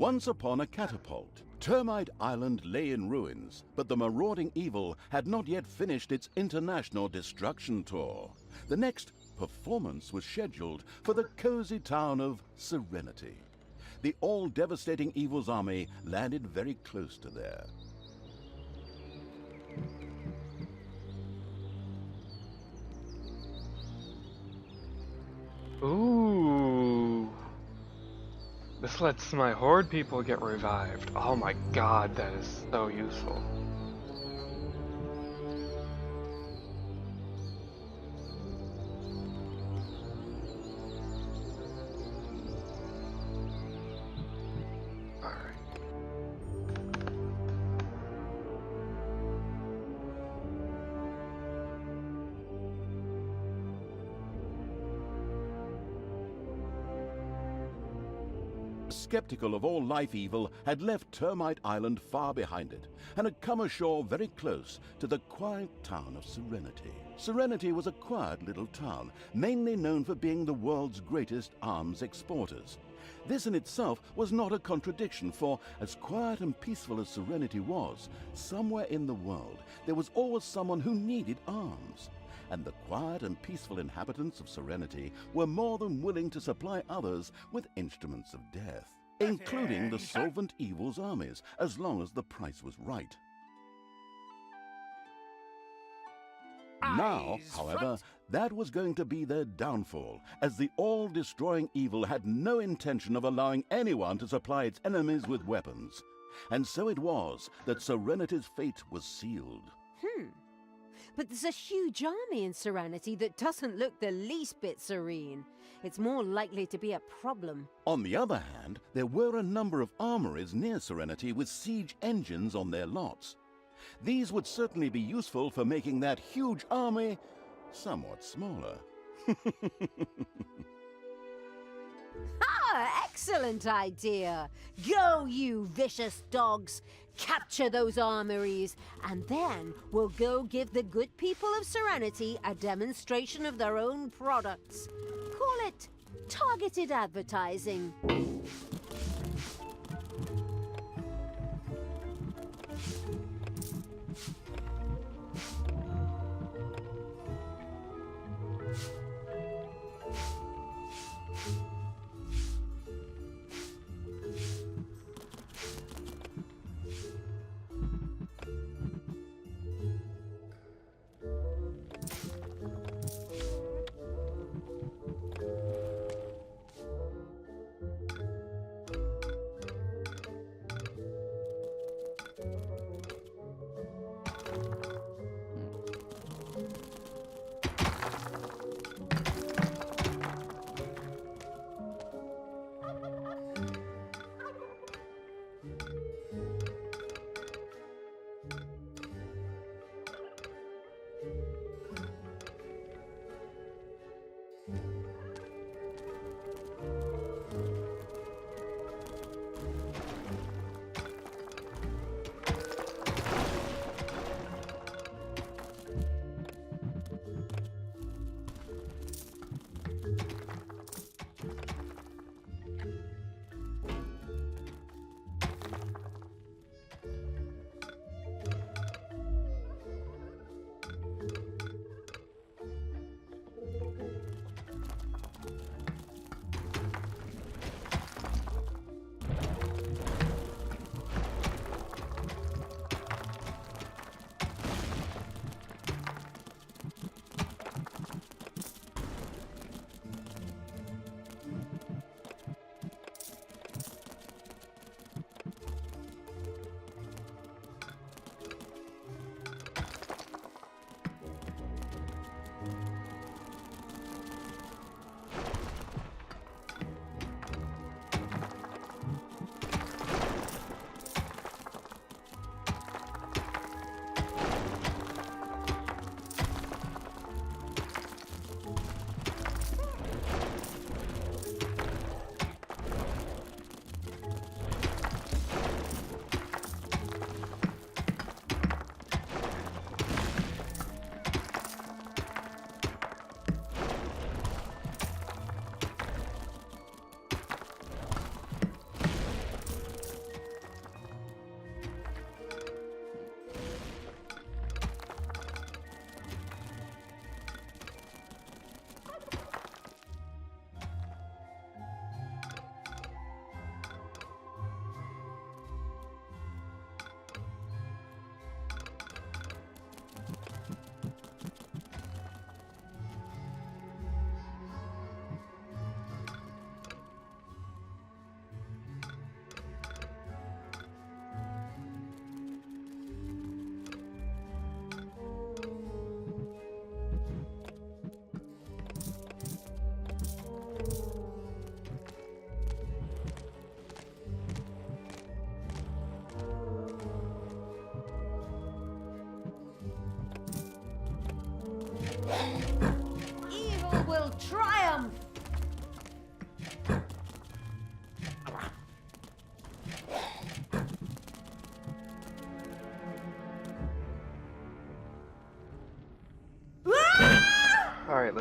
Once upon a catapult, Termite Island lay in ruins, but the marauding evil had not yet finished its international destruction tour. The next performance was scheduled for the cozy town of Serenity. The all-devastating evil's army landed very close to there. Ooh. This lets my horde people get revived. Oh my god, that is so useful. Alright. Skeptical of all life evil, had left Termite Island far behind it, and had come ashore very close to the quiet town of Serenity. Serenity was a quiet little town, mainly known for being the world's greatest arms exporters. This in itself was not a contradiction, for as quiet and peaceful as Serenity was, somewhere in the world there was always someone who needed arms. And the quiet and peaceful inhabitants of Serenity were more than willing to supply others with instruments of death, including the solvent evil's armies, as long as the price was right. Now, however, that was going to be their downfall, as the all-destroying evil had no intention of allowing anyone to supply its enemies with weapons. And so it was that Serenity's fate was sealed. But there's a huge army in Serenity that doesn't look the least bit serene. It's more likely to be a problem. On the other hand, there were a number of armories near Serenity with siege engines on their lots. These would certainly be useful for making that huge army somewhat smaller. Excellent idea! Go, you vicious dogs! Capture those armories, and then we'll go give the good people of Serenity a demonstration of their own products. Call it targeted advertising.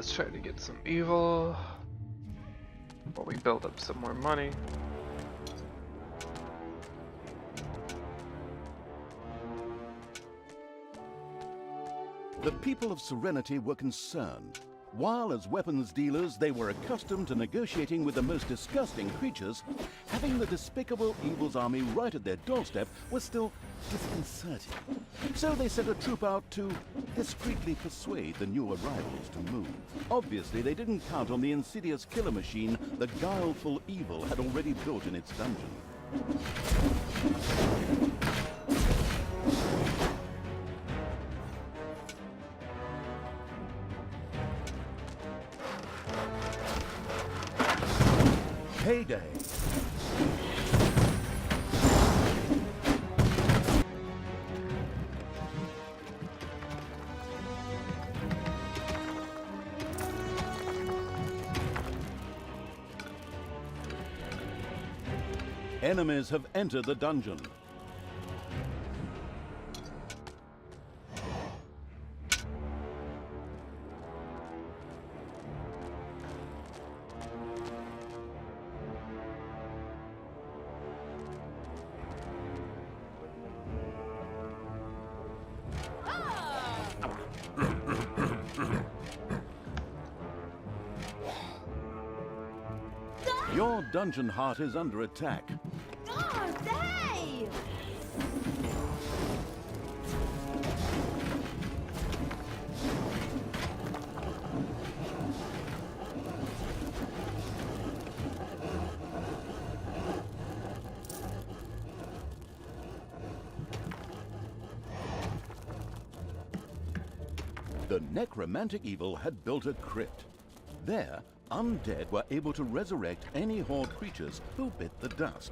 let's try to get some evil while we build up some more money. The people of Serenity were concerned. While as weapons dealers they were accustomed to negotiating with the most disgusting creatures, having the despicable Evil's army right at their doorstep was still disconcerting. So they sent a troop out to discreetly persuade the new arrivals to move. Obviously they didn't count on the insidious killer machine the guileful Evil had already built in its dungeon. Payday. Enemies have entered the dungeon. Your dungeon heart is under attack. Oh, they! The necromantic Evil had built a crypt. There, undead were able to resurrect any horde creatures who bit the dust.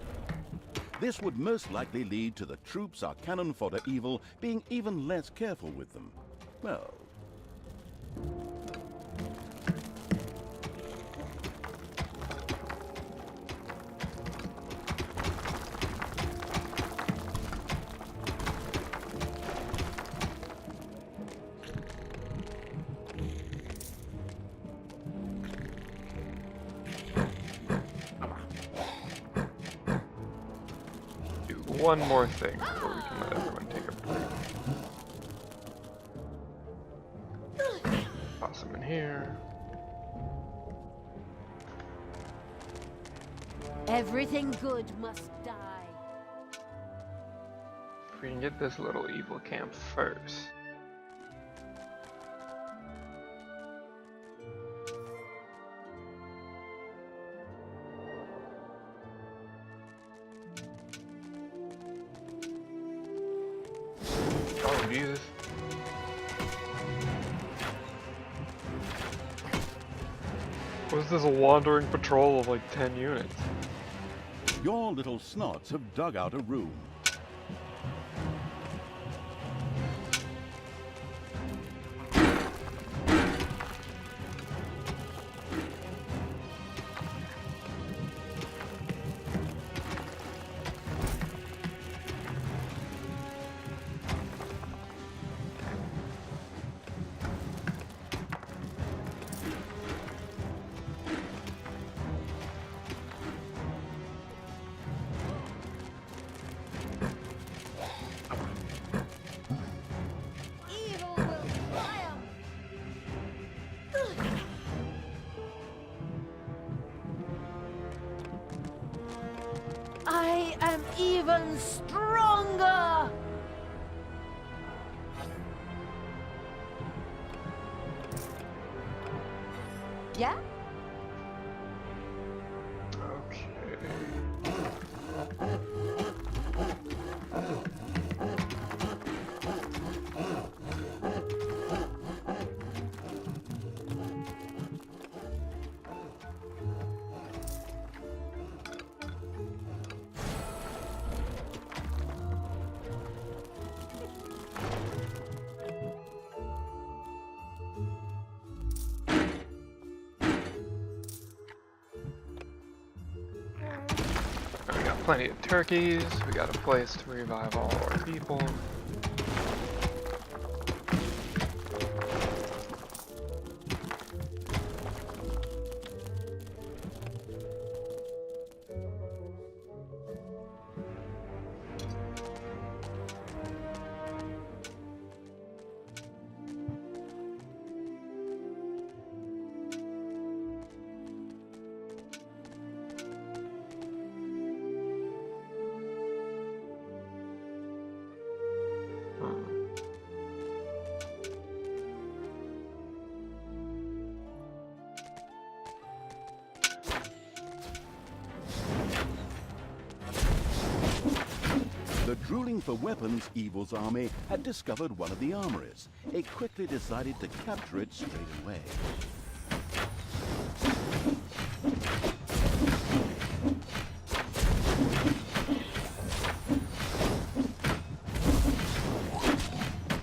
This would most likely lead to the troops our cannon fodder Evil being even less careful with them. Well... One more thing before we can let everyone take a break. Toss them in here. Everything good must die. If we can get this little evil camp first. Oh, Jesus. Was this a wandering patrol of like 10 units? Your little snots have dug out a room. Evil will triumph. I am even stronger. Yeah? Okay. We got plenty of turkeys, we got a place to revive all our people. The drooling for weapons Evil's army had discovered one of the armories. It quickly decided to capture it straight away.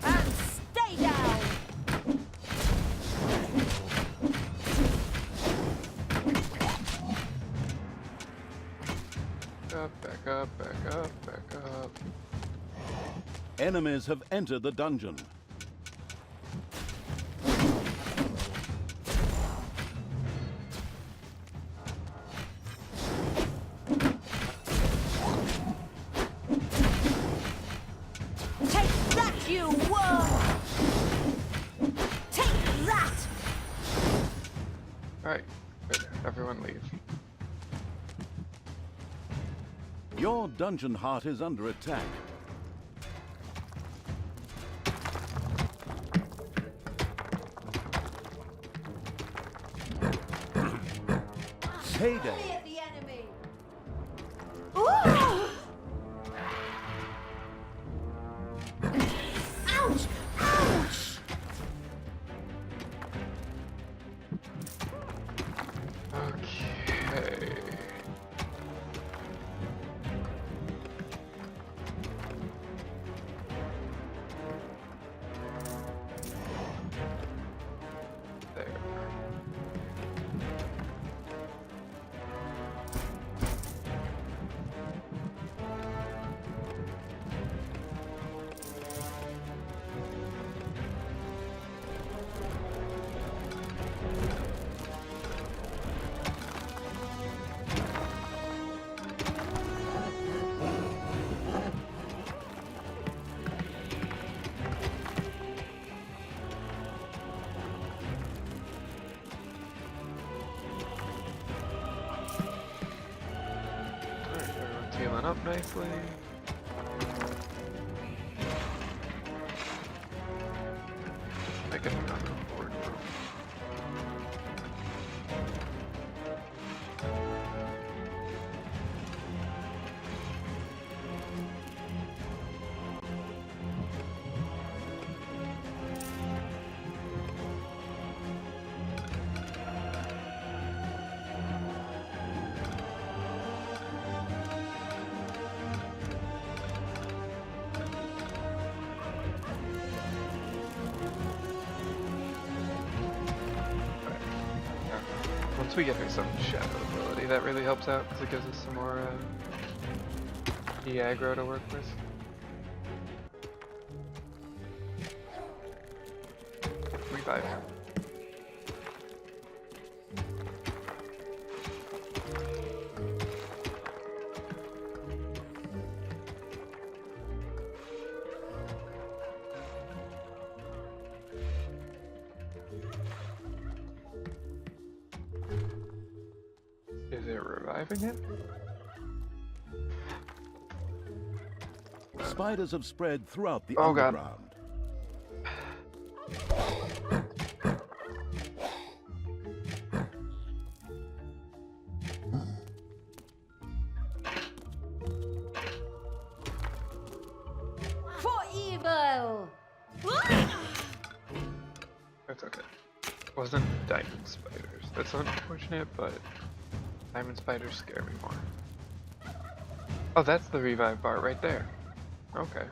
And stay down! Back up, back up, back up. Enemies have entered the dungeon. Take that, you worm! Take that! Alright, good. Everyone leave. Your dungeon heart is under attack. Payday! At the enemy! Ooh! Ouch! Ouch! Okay. There. Alright, everyone's healing up nicely. I get another board room. Once we get her some shadow ability, that really helps out because it gives us some more aggro to work with. Revive her. Is it reviving it? Spiders have spread throughout the Oh, God. underground. For evil! That's okay. Wasn't diamond spiders. That's unfortunate, but diamond spiders scare me more. Oh, that's the revive bar right there. Okay.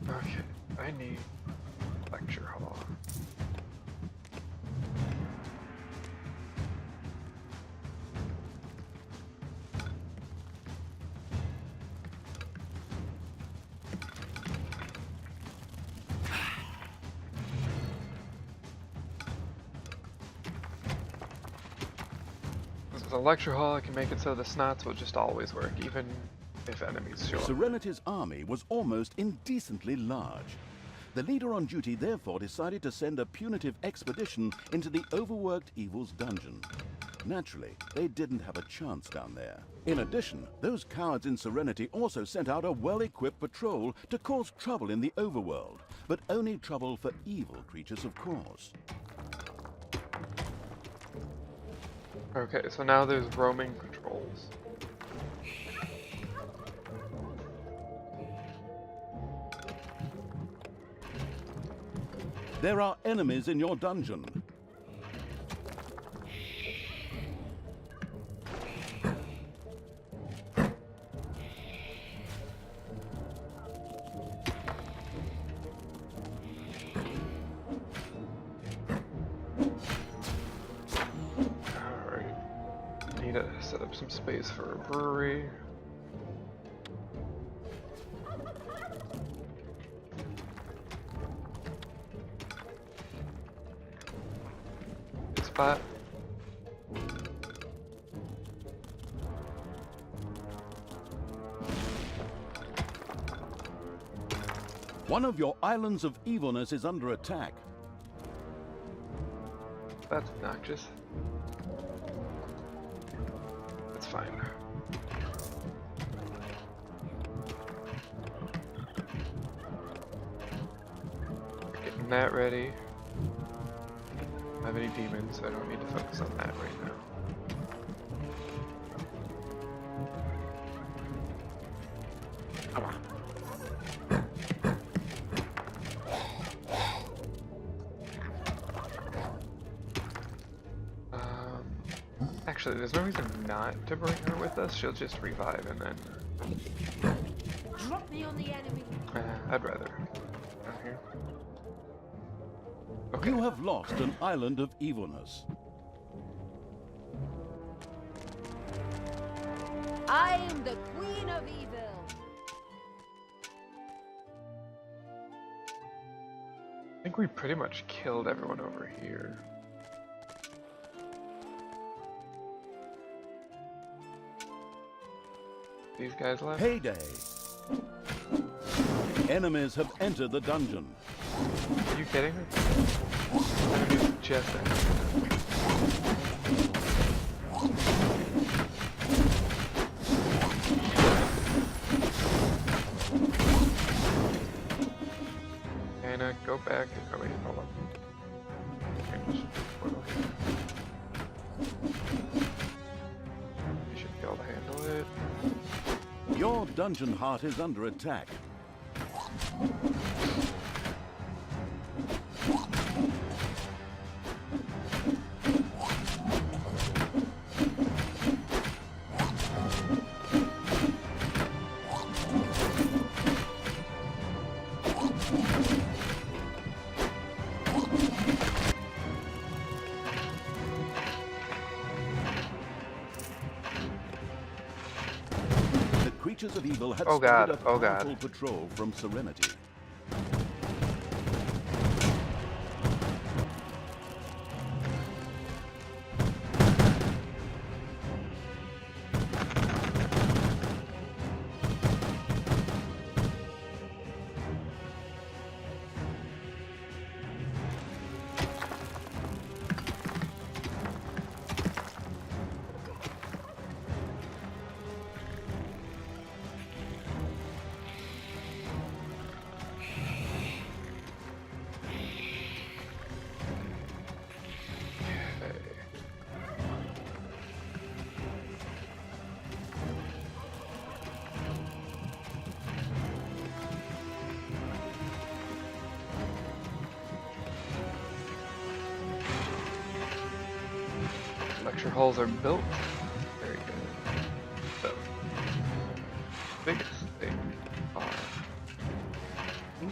Okay, I need lecture hall. The lecture hall, I can make it so the snots will just always work, even if enemies show up. Serenity's army was almost indecently large. The leader on duty therefore decided to send a punitive expedition into the overworked Evil's dungeon. Naturally, they didn't have a chance down there. In addition, those cowards in Serenity also sent out a well-equipped patrol to cause trouble in the overworld, but only trouble for evil creatures, of course. Okay, so now there's roaming patrols. There are enemies in your dungeon. Alright. Need to set up some space for a brewery. Spot. One of your islands of evilness is under attack. That's obnoxious. That's fine. Getting that ready. I don't have any demons, so I don't need to focus on that right now. Actually, there's no reason not to bring her with us. She'll just revive and then. Drop me on the enemy. I'd rather. Down here. Okay. You have lost an island of evilness. I am the Queen of Evil. I think we pretty much killed everyone over here. These guys left? Payday! Enemies have entered the dungeon. Are you kidding me? Enemies just Anna, go back. Oh wait, hold on. Change portal here. You should be able to handle it. Your dungeon heart is under attack. Creatures of evil had started a powerful patrol from Serenity. Lecture halls are built. Very good. So, biggest thing are we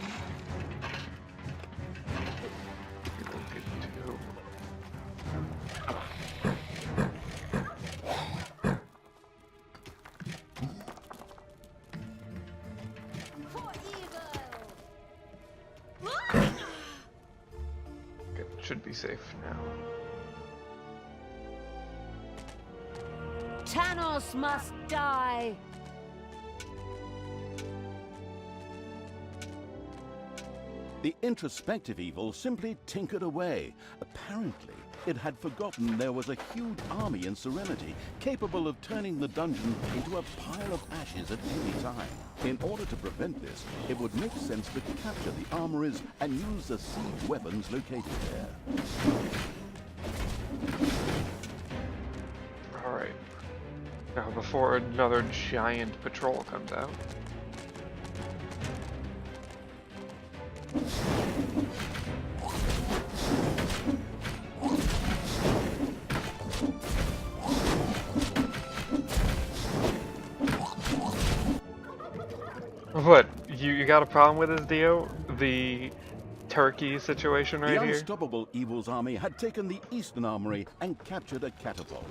will get to For evil. okay, should be safe now. Tanos must die. The introspective evil simply tinkered away. Apparently, it had forgotten there was a huge army in Serenity capable of turning the dungeon into a pile of ashes at any time. In order to prevent this, it would make sense to capture the armories and use the siege weapons located there. Alright. Now, before another giant patrol comes out. What? You got a problem with this, Dio? The turkey situation right The here? unstoppable Evil's army had taken the Eastern Armory and captured a catapult.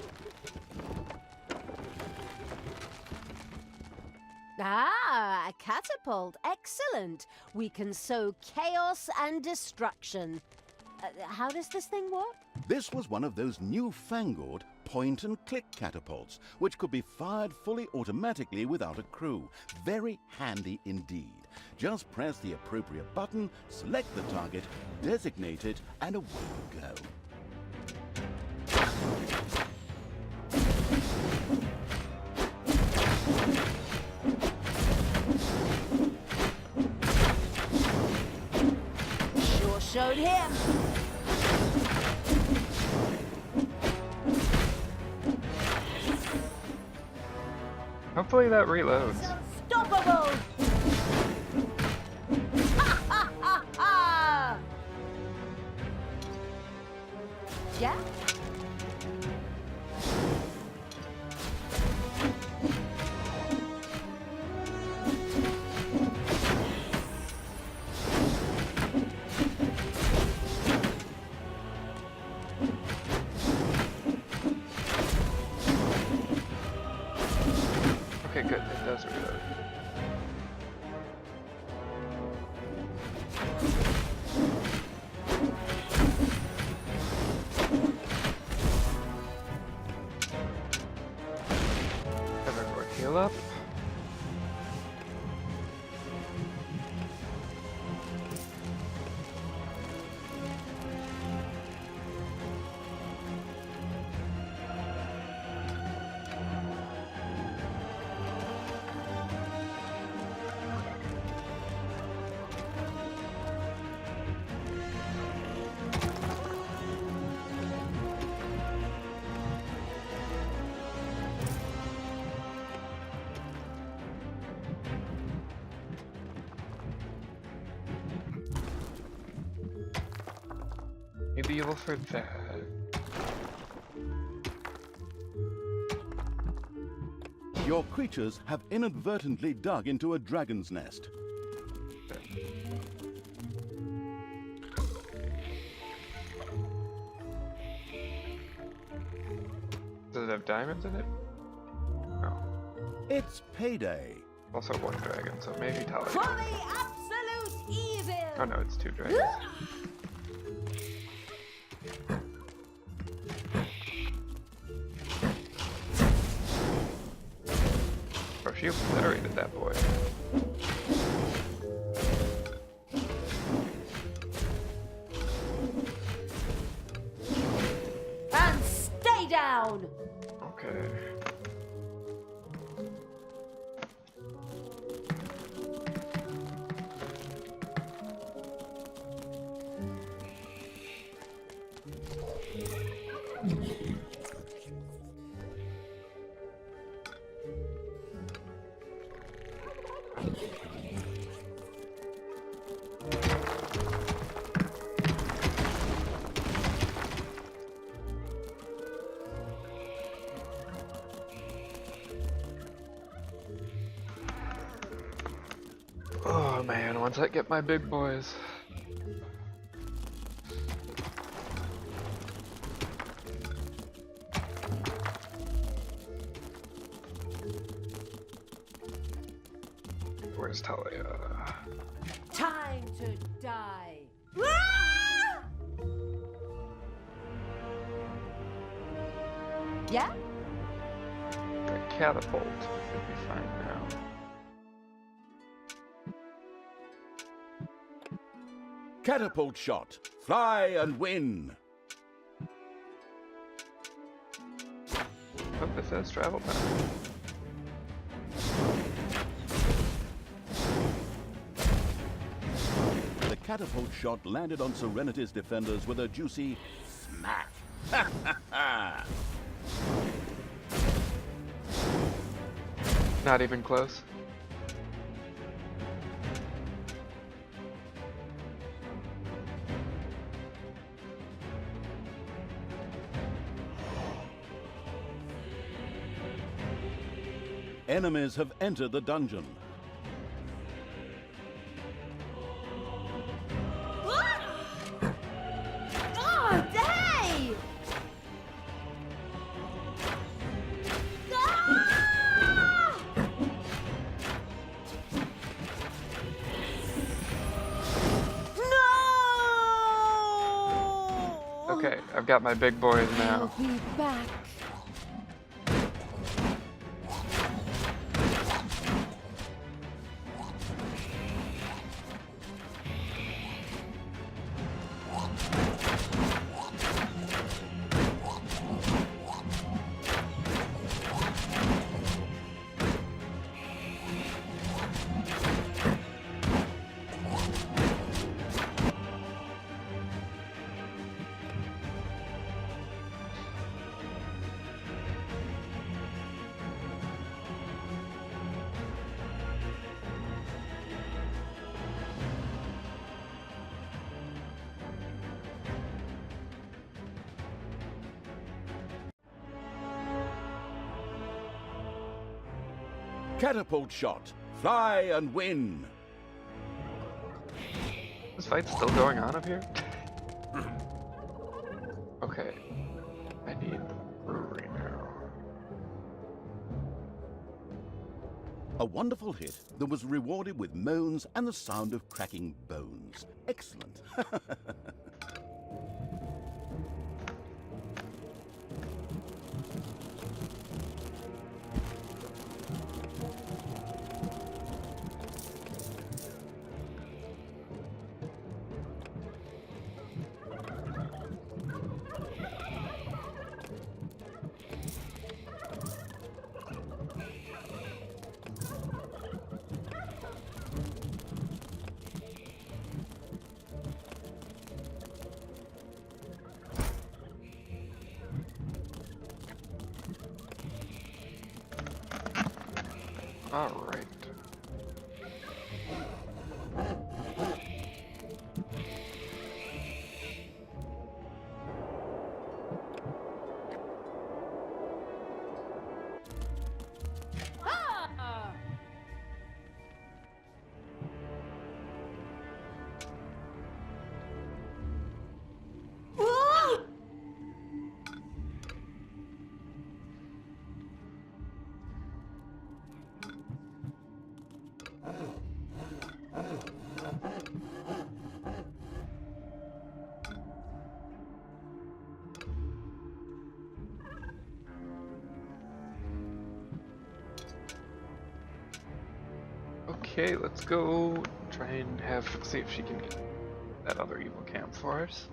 Ah, a catapult. Excellent. We can sow chaos and destruction. How does this thing work? This was one of those newfangled point-and-click catapults, which could be fired fully automatically without a crew. Very handy indeed. Just press the appropriate button, select the target, designate it, and away you go. Sure showed him. Hopefully that reloads. Unstoppable! Ha ha ha ha! Yeah? Okay, good. It does reload. Everyone heal up. Need the evil for that. Your creatures have inadvertently dug into a dragon's nest. Does it have diamonds in it? No. It's payday. Also one dragon, so maybe Talia. For the absolute evil! Oh no, it's two dragons. Oh, she obliterated that boy. And stay down! Okay. Oh man, once I get my big boys. Where's Talia? Time to die. Yeah? The catapult should be fine now. Catapult shot. Fly and win. says travel time. The catapult shot landed on Serenity's defenders with a juicy smack. Not even close. Enemies have entered the dungeon. Oh, day! Ah! No! Okay, I've got my big boys now. I'll be back. Catapult shot. Fly and win. This fight's still going on up here? Okay. I need the brewery now. A wonderful hit that was rewarded with moans and the sound of cracking bones. Excellent. Alright. Ah! Whoa! Okay, let's go try and see if she can get that other evil camp for us.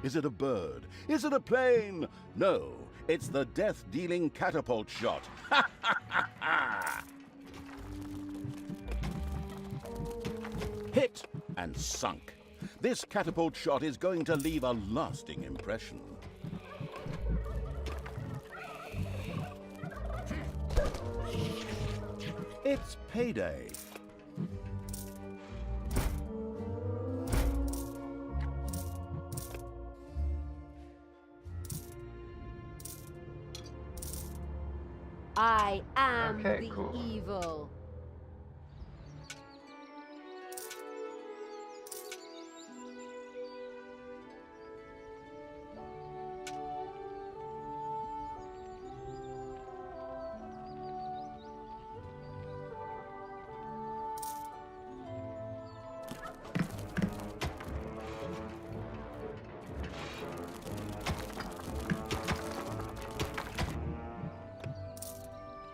Is it a bird? Is it a plane? No, it's the death-dealing catapult shot. Hit and sunk. This catapult shot is going to leave a lasting impression. It's payday. I am Okay, the cool. evil.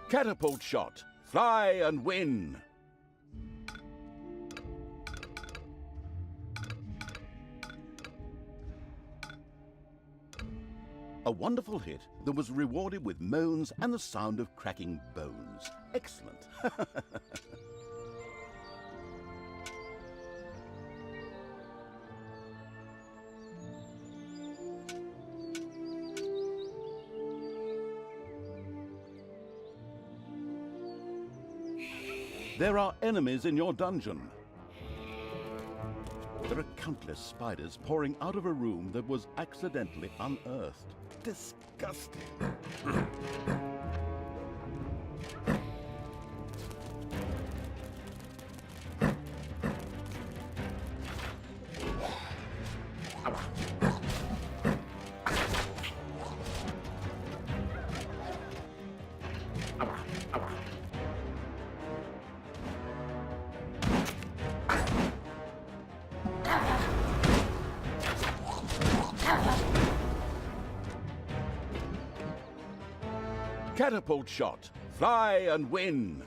Catapult shot. fly and win. A wonderful hit that was rewarded with moans and the sound of cracking bones. Excellent. There are enemies in your dungeon. There are countless spiders pouring out of a room that was accidentally unearthed. Disgusting. Catapult shot. Fly and win.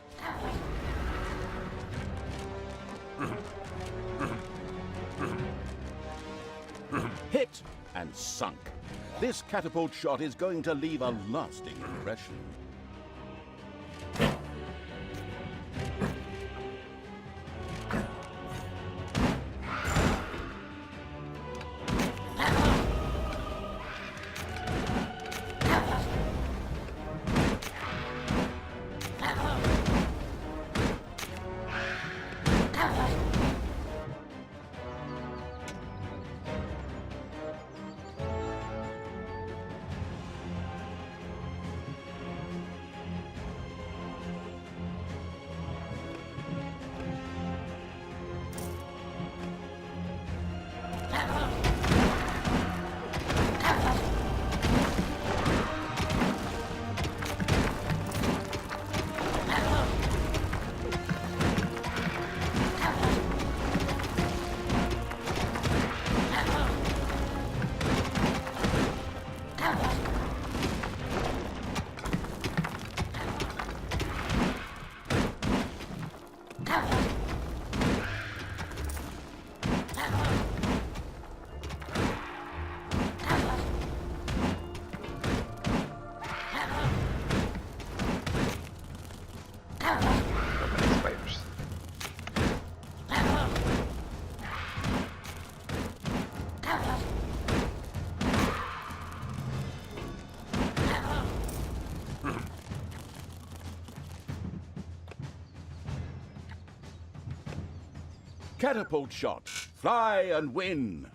Hit and sunk. This catapult shot is going to leave a lasting impression. Spiders. Catapult shot. Fly and win.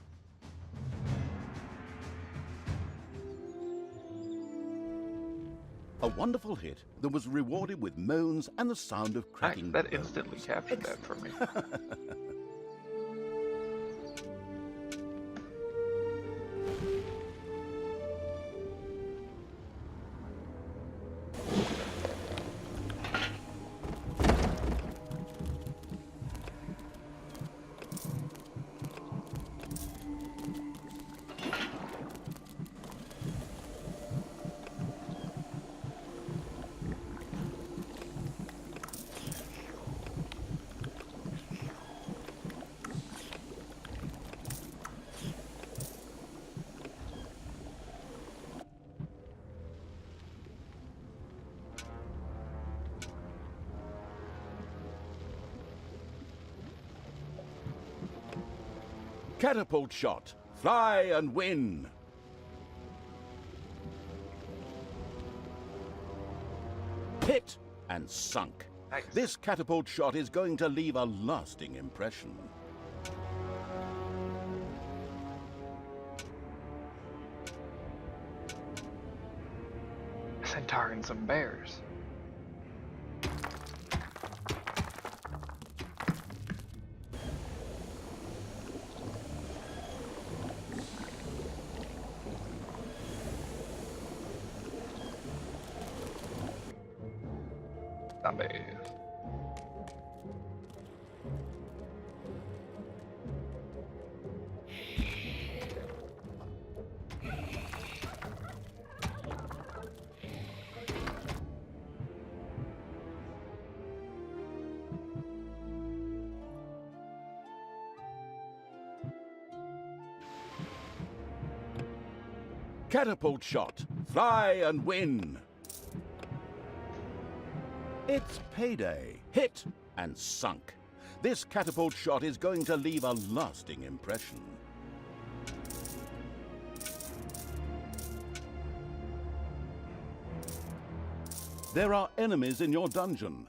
A wonderful hit that was rewarded with moans and the sound of cracking That bones. instantly captured that for me. Catapult shot. Fly and win. Hit and sunk. Nice. This catapult shot is going to leave a lasting impression. A centaur and some bears. Zombies. Catapult shot. Fly and win. It's payday. Hit and sunk. This catapult shot is going to leave a lasting impression. There are enemies in your dungeon.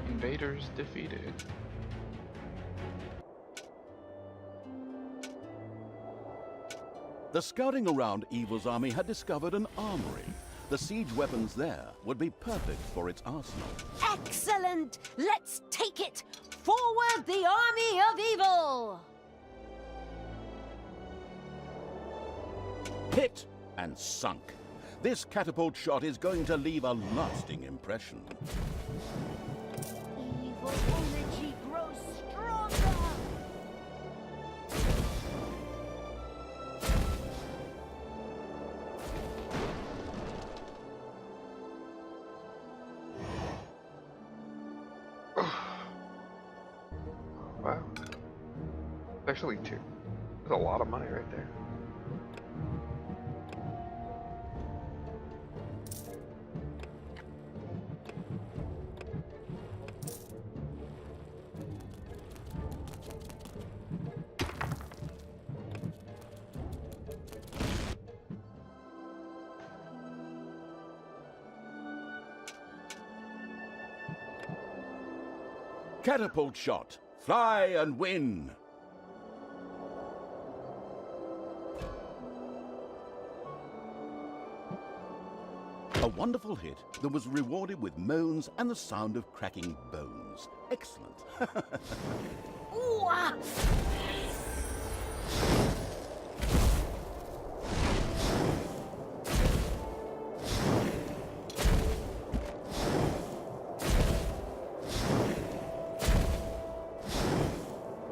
Invaders defeated. The scouting around Evil's army had discovered an armory. The siege weapons there would be perfect for its arsenal. Excellent! Let's take it! Forward the army of evil! Hit and sunk. This catapult shot is going to leave a lasting impression. Evil energy grows stronger! Wow. Actually, 2. There's a lot of money right there. Catapult shot. Fly and win. A wonderful hit that was rewarded with moans and the sound of cracking bones. Excellent. Ooh, ah.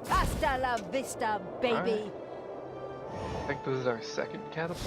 Hasta la vista, baby! I think this is our second catapult.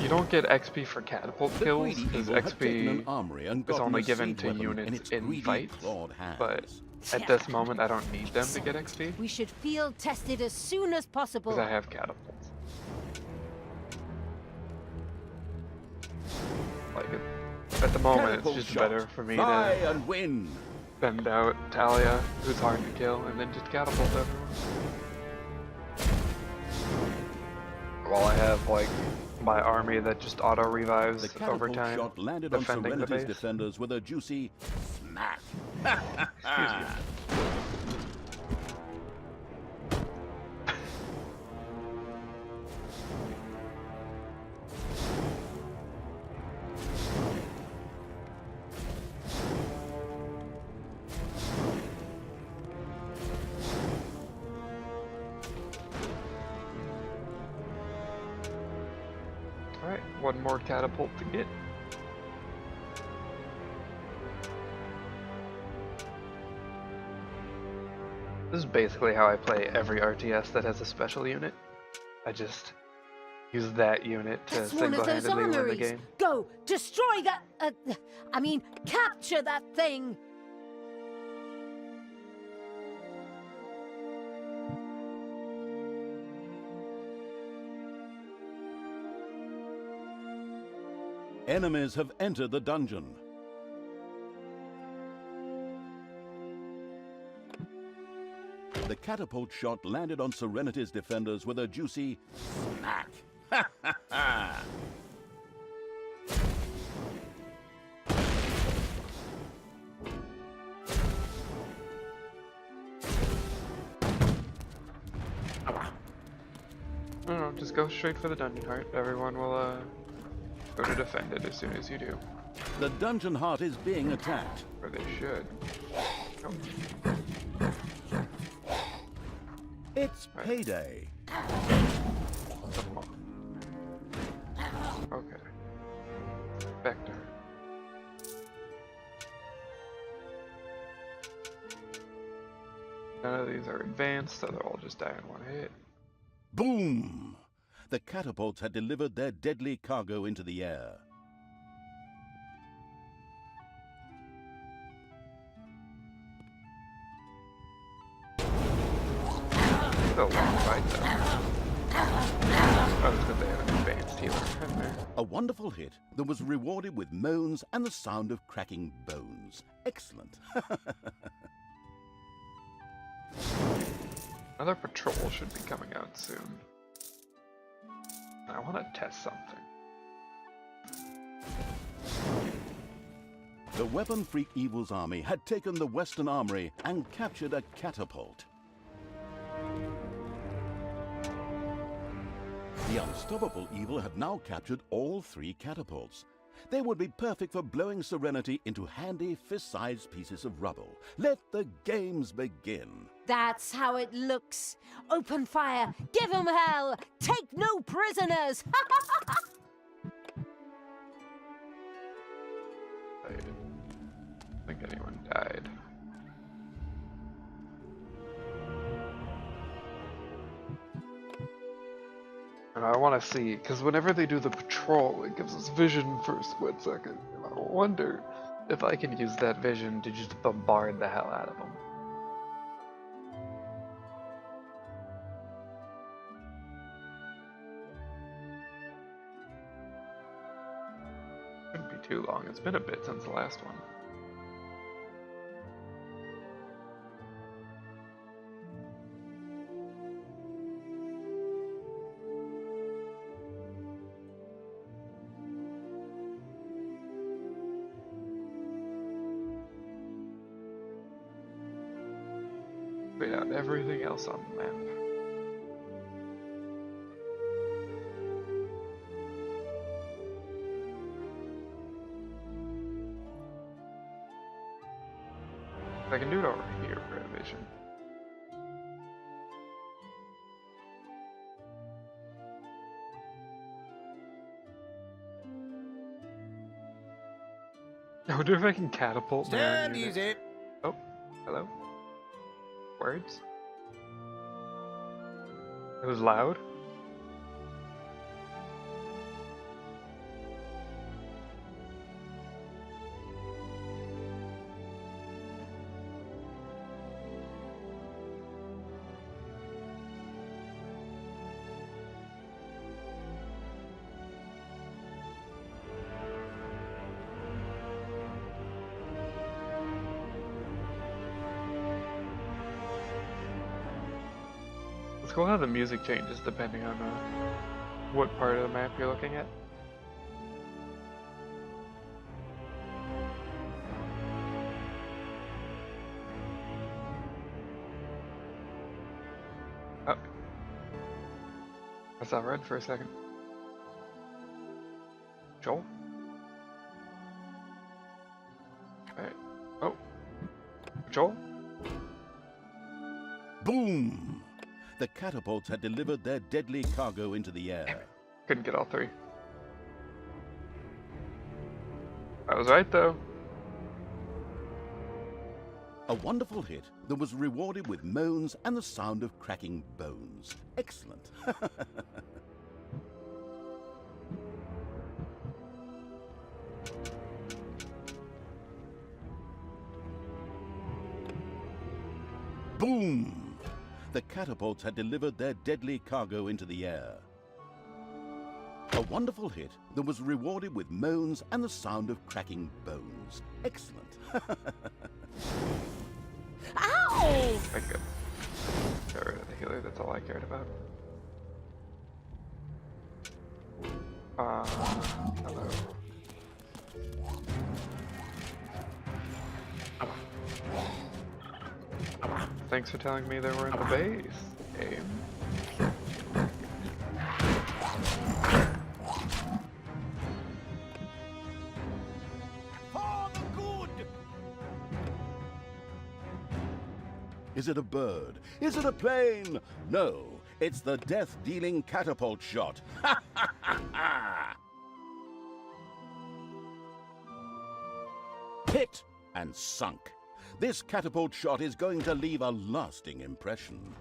You don't get XP for catapult The kills, greedy because evil had taken an XP armory and is gotten only a given siege to weapon units its in greedy, fights, clawed hands. but at this moment I don't need them to get XP, We should field test it as soon as possible. because I have catapults. Like, at the moment Catapult it's just shot. better for me Fly to and win. bend out Talia, who's hard to kill, and then just catapult everyone. While I have, like, my army that just auto-revives The over catapult time, shot landed on defending the Serenity's base. defenders with a juicy smack. Excuse me. Alright, one more catapult to get. This is basically how I play every RTS that has a special unit. I just use that unit to That's one of those single-handedly win the armories. game. Go, destroy that. Capture that thing. Enemies have entered the dungeon. The catapult shot landed on Serenity's defenders with a juicy smack. Ha ha ha! No, just go straight for the dungeon heart. Everyone will go to defend it as soon as you do. The dungeon heart is being attacked. Or they should. Oh. It's payday. Okay. Vector. None of these are advanced, so they'll all just die in one hit. Boom! The catapults had delivered their deadly cargo into the air. It's a long fight, though. Oh, it's because they have an advanced healer in there. A wonderful hit that was rewarded with moans and the sound of cracking bones. Excellent. Another patrol should be coming out soon. I want to test something. The weapon freak Evil's army had taken the Western Armory and captured a catapult. The unstoppable Evil had now captured all 3 catapults. They would be perfect for blowing Serenity into handy fist-sized pieces of rubble. Let the games begin. That's how it looks. Open fire. Give 'em hell. Take no prisoners. I don't think anyone died. And I want to see, because whenever they do the patrol, it gives us vision for a split second. And I wonder if I can use that vision to just bombard the hell out of them. Shouldn't be too long. It's been a bit since the last one. Spit out everything else on the map. I can do it over here for a vision. I wonder if I can catapult my own Stand unit. easy. Oh, hello. Words? It was loud? It's cool how the music changes depending on what part of the map you're looking at. Oh. I saw red for a second. Joel? Alright. Oh. Joel? Boom! The catapults had delivered their deadly cargo into the air. Couldn't get all 3. I was right though. A wonderful hit that was rewarded with moans and the sound of cracking bones. Excellent. Boom! The catapults had delivered their deadly cargo into the air. A wonderful hit that was rewarded with moans and the sound of cracking bones. Excellent. Ow! I got rid of the healer, that's all I cared about. Hello. Thanks for telling me they were in the base, game. For the good! Is it a bird? Is it a plane? No, it's the death-dealing catapult shot. Ha ha ha ha! Hit and sunk. This catapult shot is going to leave a lasting impression.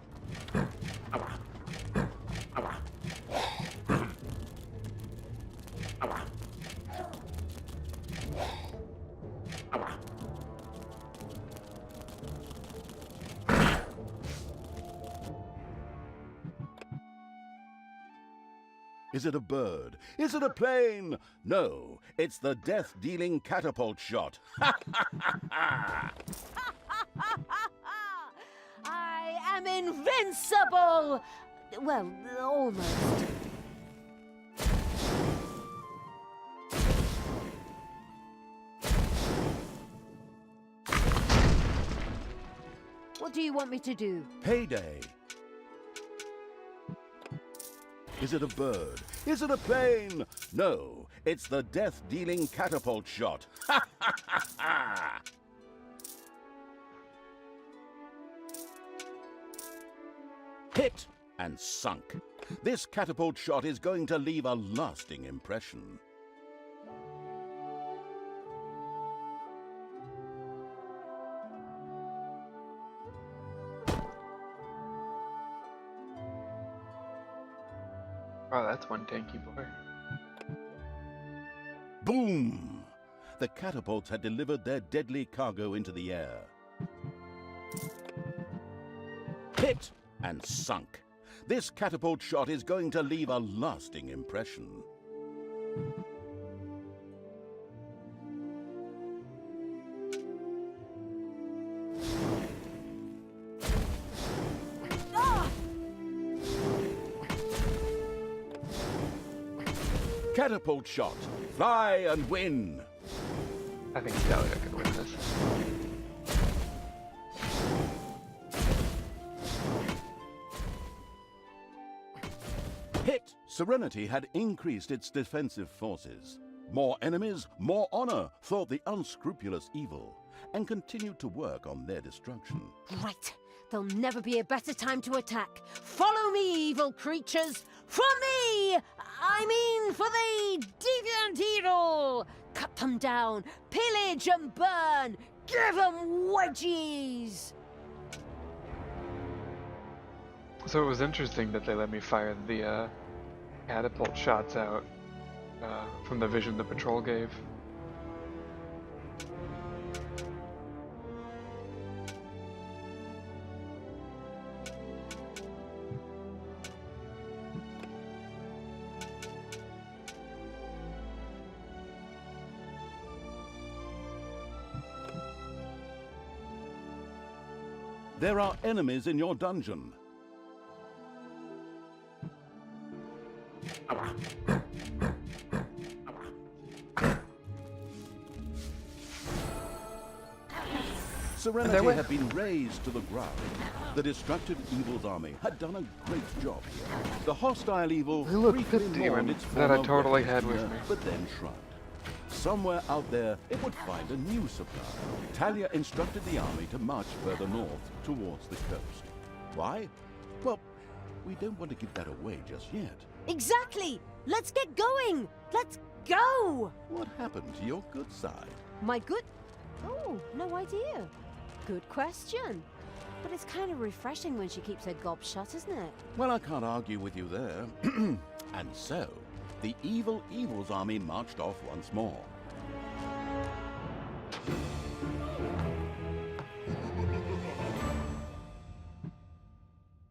Is it a bird? Is it a plane? No, it's the death-dealing catapult shot. Ha ha ha ha! I am invincible! Well, almost. What do you want me to do? Payday. Is it a bird? Is it a plane? No, it's the death-dealing catapult shot. Ha ha ha ha! Hit and sunk. This catapult shot is going to leave a lasting impression. Oh, that's one tanky boy. Boom! The catapults had delivered their deadly cargo into the air. Hit and sunk. This catapult shot is going to leave a lasting impression. Catapult shot. Fly and win. I think Talia could win this. Hit! Serenity had increased its defensive forces. More enemies, more honor, thought the unscrupulous evil, and continued to work on their destruction. Right. There'll never be a better time to attack. Follow me, evil creatures! For me! I mean for the deviant evil! Cut them down, pillage and burn! Give them wedgies! So it was interesting that they let me fire the catapult shots out from the vision the patrol gave. There are enemies in your dungeon. Serenity had been razed to the ground. The destructive evil's army had done a great job here. The hostile evil They look briefly 50 mourned when its that I former totally weapons had with gear, me. but then shrugged. Somewhere out there, it would find a new supply. Talia instructed the army to march further north towards the coast. Why? Well, we don't want to give that away just yet. Exactly! Let's get going! Let's go! What happened to your good side? My good... Oh, no idea. Good question. But it's kind of refreshing when she keeps her gob shut, isn't it? Well, I can't argue with you there. And so, the evil Evil's army marched off once more.